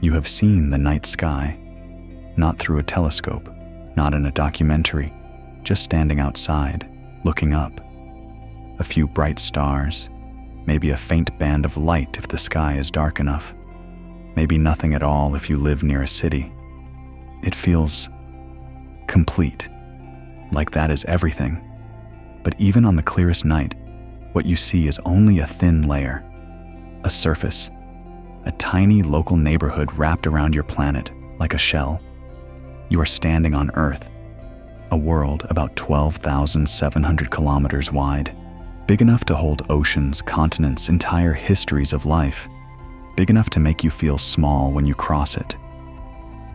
You have seen the night sky, not through a telescope, not in a documentary, just standing outside, looking up. A few bright stars, maybe a faint band of light if the sky is dark enough, maybe nothing at all if you live near a city. It feels complete, like that is everything. But even on the clearest night, what you see is only a thin layer, a surface, a tiny local neighborhood wrapped around your planet like a shell. You are standing on Earth, a world about 12,700 kilometers wide, big enough to hold oceans, continents, entire histories of life, big enough to make you feel small when you cross it.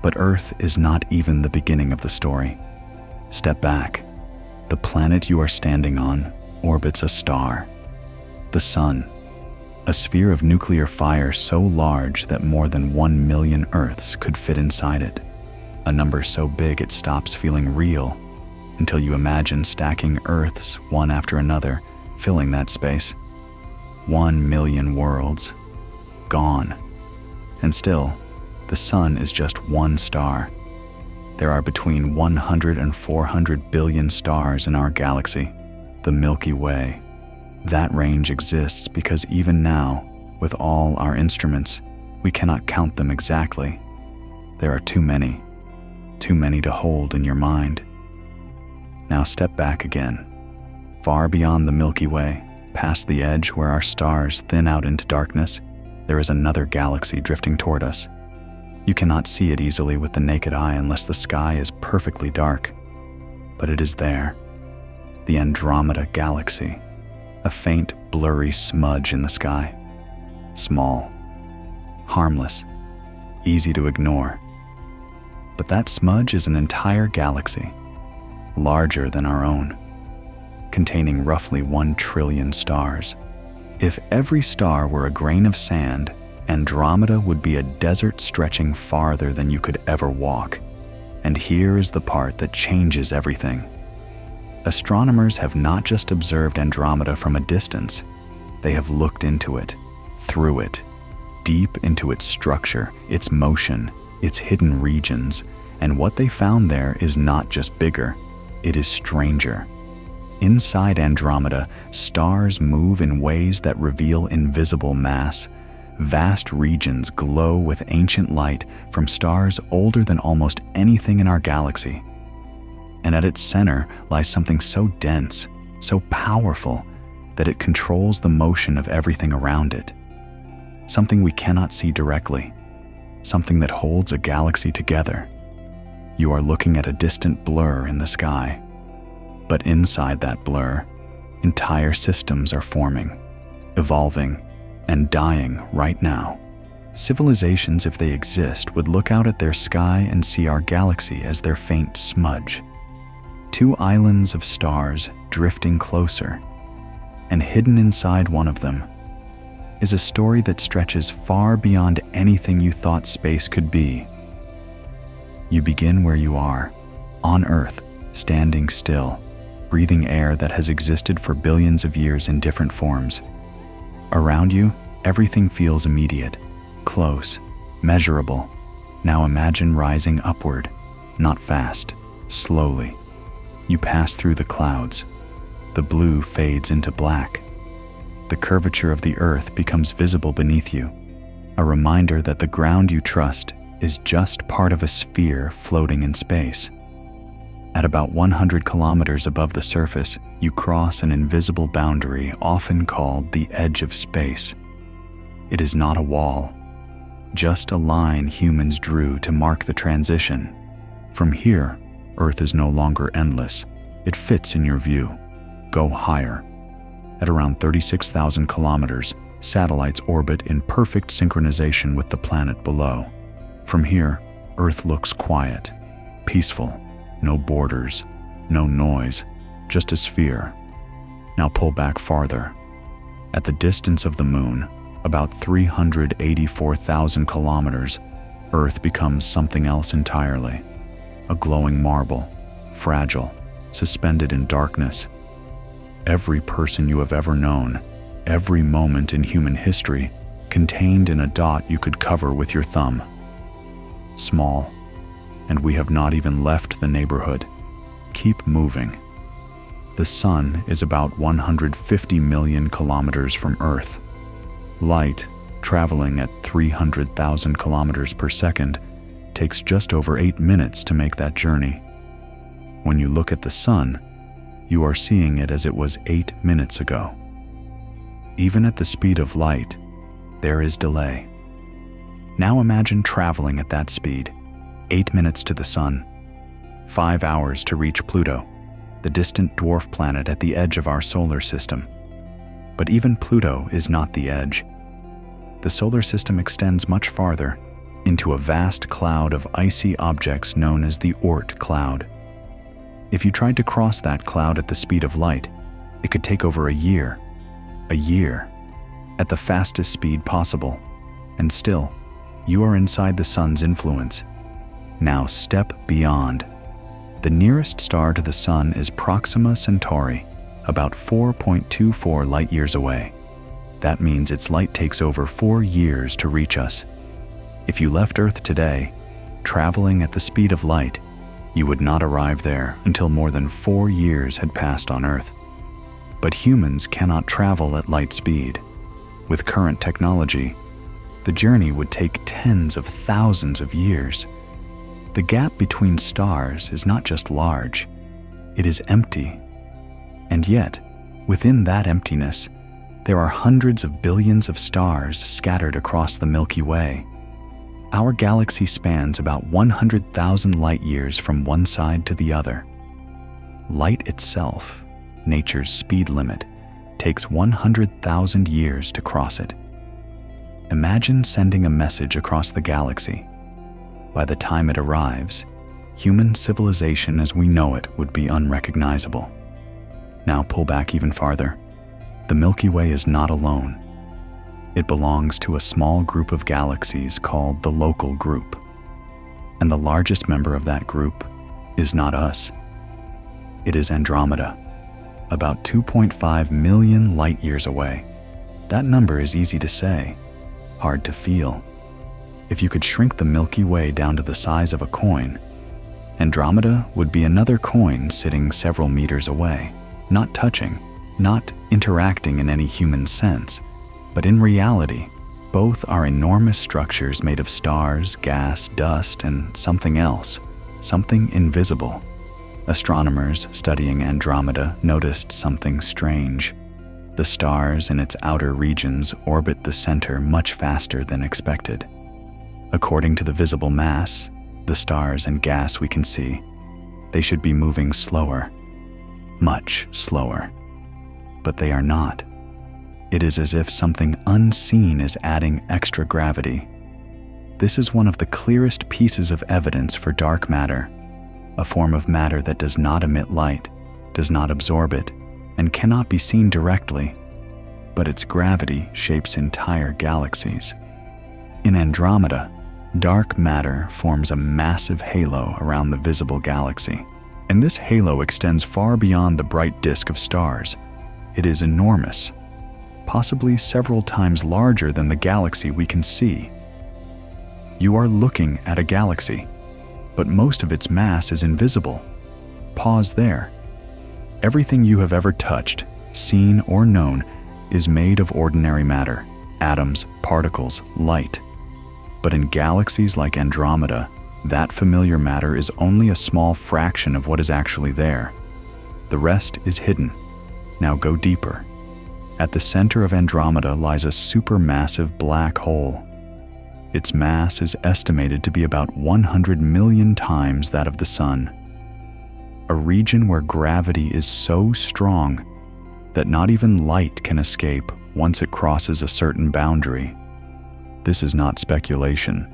But Earth is not even the beginning of the story. Step back. The planet you are standing on orbits a star, the Sun, a sphere of nuclear fire so large that more than 1 million Earths could fit inside it, a number so big it stops feeling real until you imagine stacking Earths one after another, filling that space. 1 million worlds, gone. And still, the Sun is just one star. There are between 100 and 400 billion stars in our galaxy, the Milky Way. That range exists because even now, with all our instruments, we cannot count them exactly. There are too many to hold in your mind. Now step back again. Far beyond the Milky Way, past the edge where our stars thin out into darkness, there is another galaxy drifting toward us. You cannot see it easily with the naked eye unless the sky is perfectly dark. But it is there. The Andromeda galaxy. A faint, blurry smudge in the sky. Small. Harmless. Easy to ignore. But that smudge is an entire galaxy. Larger than our own. Containing roughly 1 trillion stars. If every star were a grain of sand, Andromeda would be a desert stretching farther than you could ever walk. And here is the part that changes everything. Astronomers have not just observed Andromeda from a distance, they have looked into it, through it, deep into its structure, its motion, its hidden regions, and what they found there is not just bigger, it is stranger. Inside Andromeda, stars move in ways that reveal invisible mass. Vast regions glow with ancient light from stars older than almost anything in our galaxy. And at its center lies something so dense, so powerful, that it controls the motion of everything around it. Something we cannot see directly, something that holds a galaxy together. You are looking at a distant blur in the sky. But inside that blur, entire systems are forming, evolving, and dying right now. Civilizations, if they exist, would look out at their sky and see our galaxy as their faint smudge. 2 islands of stars drifting closer, and hidden inside one of them is a story that stretches far beyond anything you thought space could be. You begin where you are, on Earth, standing still, breathing air that has existed for billions of years in different forms. Around you, everything feels immediate, close, measurable. Now imagine rising upward, not fast, slowly. You pass through the clouds. The blue fades into black. The curvature of the Earth becomes visible beneath you, a reminder that the ground you trust is just part of a sphere floating in space. At about 100 kilometers above the surface, you cross an invisible boundary often called the edge of space. It is not a wall, just a line humans drew to mark the transition. From here, Earth is no longer endless. It fits in your view. Go higher. At around 36,000 kilometers, satellites orbit in perfect synchronization with the planet below. From here, Earth looks quiet, peaceful. No borders, no noise, just a sphere. Now pull back farther. At the distance of the moon, about 384,000 kilometers, Earth becomes something else entirely. A glowing marble, fragile, suspended in darkness. Every person you have ever known, every moment in human history, contained in a dot you could cover with your thumb. small, and we have not even left the neighborhood. Keep moving. The sun is about 150 million kilometers from Earth. Light, traveling at 300,000 kilometers per second, takes just over 8 minutes to make that journey. When you look at the sun, you are seeing it as it was 8 minutes ago. Even at the speed of light, there is delay. Now imagine traveling at that speed, 8 minutes to the sun, 5 hours to reach Pluto, the distant dwarf planet at the edge of our solar system. But even Pluto is not the edge. The solar system extends much farther, into a vast cloud of icy objects known as the Oort cloud. If you tried to cross that cloud at the speed of light, it could take over a year, at the fastest speed possible, and still, you are inside the sun's influence. Now step beyond. The nearest star to the sun is Proxima Centauri, about 4.24 light-years away. That means its light takes over 4 years to reach us. If you left Earth today, traveling at the speed of light, you would not arrive there until more than 4 years had passed on Earth. But humans cannot travel at light speed. With current technology, the journey would take tens of thousands of years. The gap between stars is not just large, it is empty. And yet, within that emptiness, there are hundreds of billions of stars scattered across the Milky Way. Our galaxy spans about 100,000 light-years from one side to the other. Light itself, nature's speed limit, takes 100,000 years to cross it. Imagine sending a message across the galaxy. By the time it arrives, human civilization as we know it would be unrecognizable. Now pull back even farther. The Milky Way is not alone. It belongs to a small group of galaxies called the Local Group. And the largest member of that group is not us. It is Andromeda, about 2.5 million light-years away. That number is easy to say, hard to feel. If you could shrink the Milky Way down to the size of a coin, Andromeda would be another coin sitting several meters away, not touching, not interacting in any human sense, but in reality, both are enormous structures made of stars, gas, dust, and something else, something invisible. Astronomers studying Andromeda noticed something strange. The stars in its outer regions orbit the center much faster than expected. According to the visible mass, the stars and gas we can see, they should be moving slower, much slower. But they are not. It is as if something unseen is adding extra gravity. This is one of the clearest pieces of evidence for dark matter, a form of matter that does not emit light, does not absorb it, and cannot be seen directly, but its gravity shapes entire galaxies. In Andromeda, dark matter forms a massive halo around the visible galaxy, and this halo extends far beyond the bright disk of stars. It is enormous, possibly several times larger than the galaxy we can see. You are looking at a galaxy, but most of its mass is invisible. Pause there. Everything you have ever touched, seen, or known is made of ordinary matter, atoms, particles, light. But in galaxies like Andromeda, that familiar matter is only a small fraction of what is actually there. The rest is hidden. Now go deeper. At the center of Andromeda lies a supermassive black hole. Its mass is estimated to be about 100 million times that of the Sun. A region where gravity is so strong that not even light can escape once it crosses a certain boundary. This is not speculation.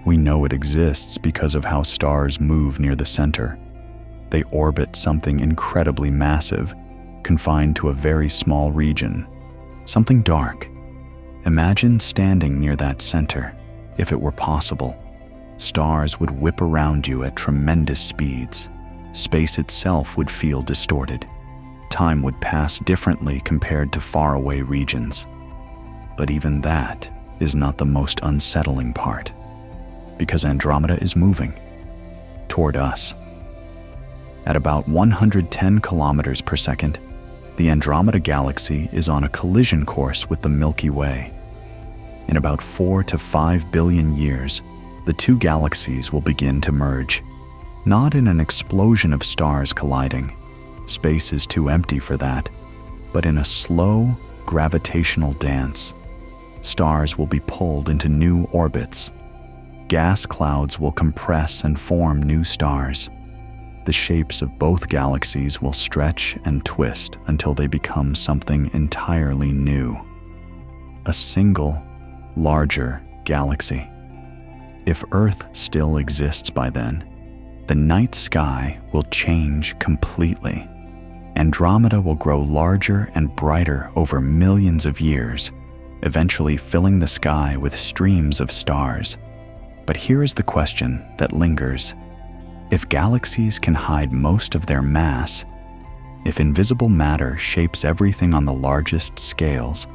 We know it exists because of how stars move near the center. They orbit something incredibly massive, confined to a very small region, something dark. Imagine standing near that center. If it were possible, stars would whip around you at tremendous speeds. Space itself would feel distorted. Time would pass differently compared to faraway regions. But even that is not the most unsettling part. Because Andromeda is moving toward us. At about 110 kilometers per second, the Andromeda galaxy is on a collision course with the Milky Way. In about 4 to 5 billion years, the two galaxies will begin to merge, not in an explosion of stars colliding. Space is too empty for that, but in a slow, gravitational dance. Stars will be pulled into new orbits. Gas clouds will compress and form new stars. The shapes of both galaxies will stretch and twist until they become something entirely new. A single, larger galaxy. If Earth still exists by then, the night sky will change completely. Andromeda will grow larger and brighter over millions of years, eventually filling the sky with streams of stars. But here is the question that lingers. If galaxies can hide most of their mass, if invisible matter shapes everything on the largest scales,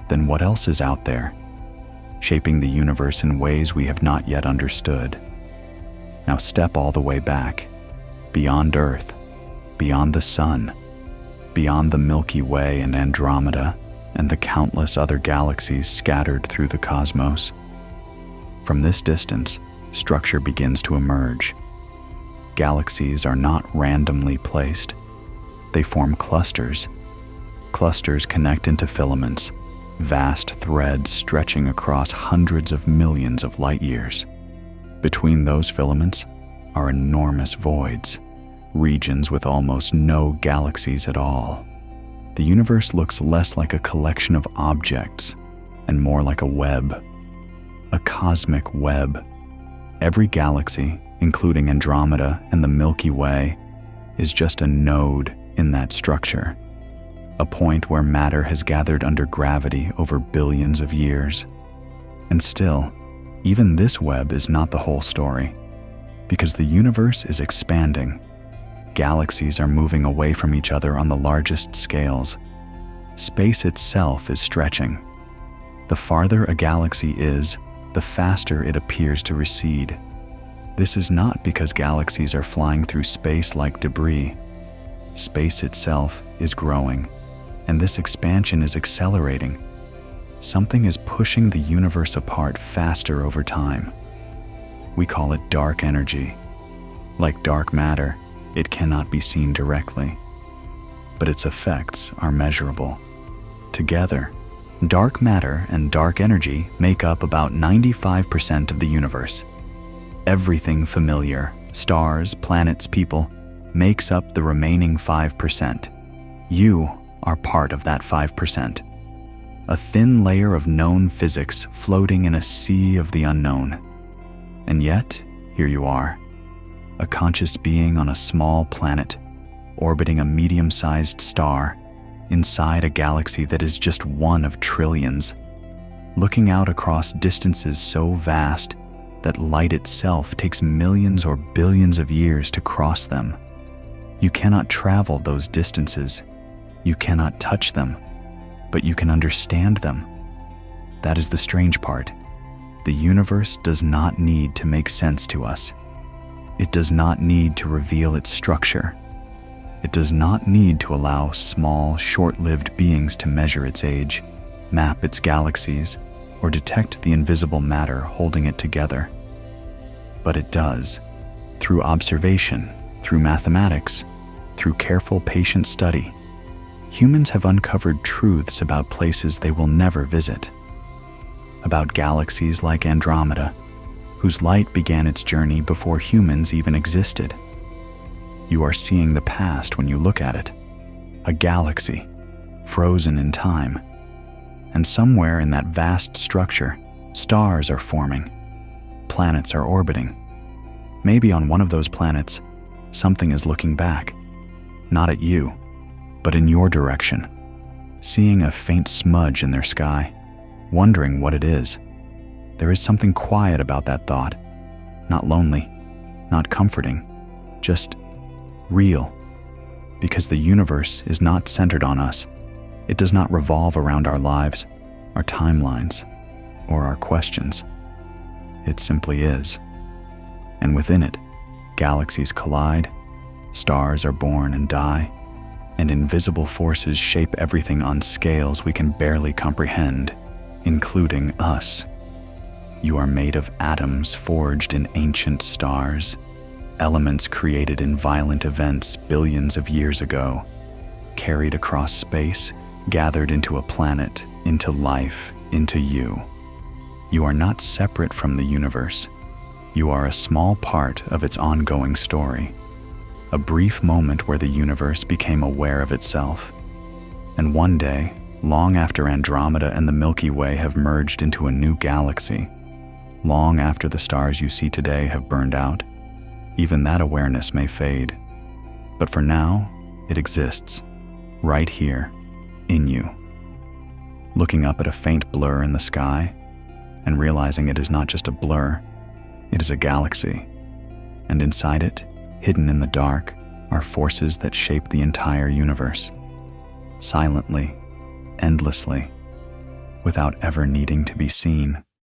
then what else is out there, shaping the universe in ways we have not yet understood? Now step all the way back, beyond Earth, beyond the Sun, beyond the Milky Way and Andromeda, and the countless other galaxies scattered through the cosmos. From this distance, structure begins to emerge. Galaxies are not randomly placed. They form clusters. Clusters connect into filaments, vast threads stretching across hundreds of millions of light years. Between those filaments are enormous voids, regions with almost no galaxies at all. The universe looks less like a collection of objects and more like a web, a cosmic web. Every galaxy, including Andromeda and the Milky Way, is just a node in that structure, a point where matter has gathered under gravity over billions of years. And still, even this web is not the whole story, because the universe is expanding. Galaxies are moving away from each other on the largest scales. Space itself is stretching. The farther a galaxy is, the faster it appears to recede. This is not because galaxies are flying through space like debris. Space itself is growing, and this expansion is accelerating. Something is pushing the universe apart faster over time. We call it dark energy. Like dark matter, it cannot be seen directly, but its effects are measurable. Together, dark matter and dark energy make up about 95% of the universe. Everything familiar, stars, planets, people, makes up the remaining 5%. You are part of that 5%. A thin layer of known physics floating in a sea of the unknown. And yet, here you are, a conscious being on a small planet, orbiting a medium-sized star, inside a galaxy that is just one of trillions, looking out across distances so vast that light itself takes millions or billions of years to cross them. You cannot travel those distances. You cannot touch them, but you can understand them. That is the strange part. The universe does not need to make sense to us. It does not need to reveal its structure. It does not need to allow small, short-lived beings to measure its age, map its galaxies, or detect the invisible matter holding it together. But it does, through observation, through mathematics, through careful, patient study. Humans have uncovered truths about places they will never visit, about galaxies like Andromeda, whose light began its journey before humans even existed. You are seeing the past when you look at it, a galaxy, frozen in time. And somewhere in that vast structure, stars are forming, planets are orbiting. Maybe on one of those planets, something is looking back, not at you, but in your direction, seeing a faint smudge in their sky, wondering what it is. There is something quiet about that thought, not lonely, not comforting, just real, because the universe is not centered on us. It does not revolve around our lives, our timelines, or our questions. it simply is. And within it, galaxies collide, stars are born and die, and invisible forces shape everything on scales we can barely comprehend, including us. You are made of atoms forged in ancient stars, elements created in violent events billions of years ago, carried across space, gathered into a planet, into life, into you. You are not separate from the universe. You are a small part of its ongoing story, a brief moment where the universe became aware of itself. And one day, long after Andromeda and the Milky Way have merged into a new galaxy, long after the stars you see today have burned out, even that awareness may fade. But for now, it exists, right here, in you. Looking up at a faint blur in the sky, and realizing it is not just a blur, it is a galaxy. And inside it, hidden in the dark, are forces that shape the entire universe. Silently, endlessly, without ever needing to be seen.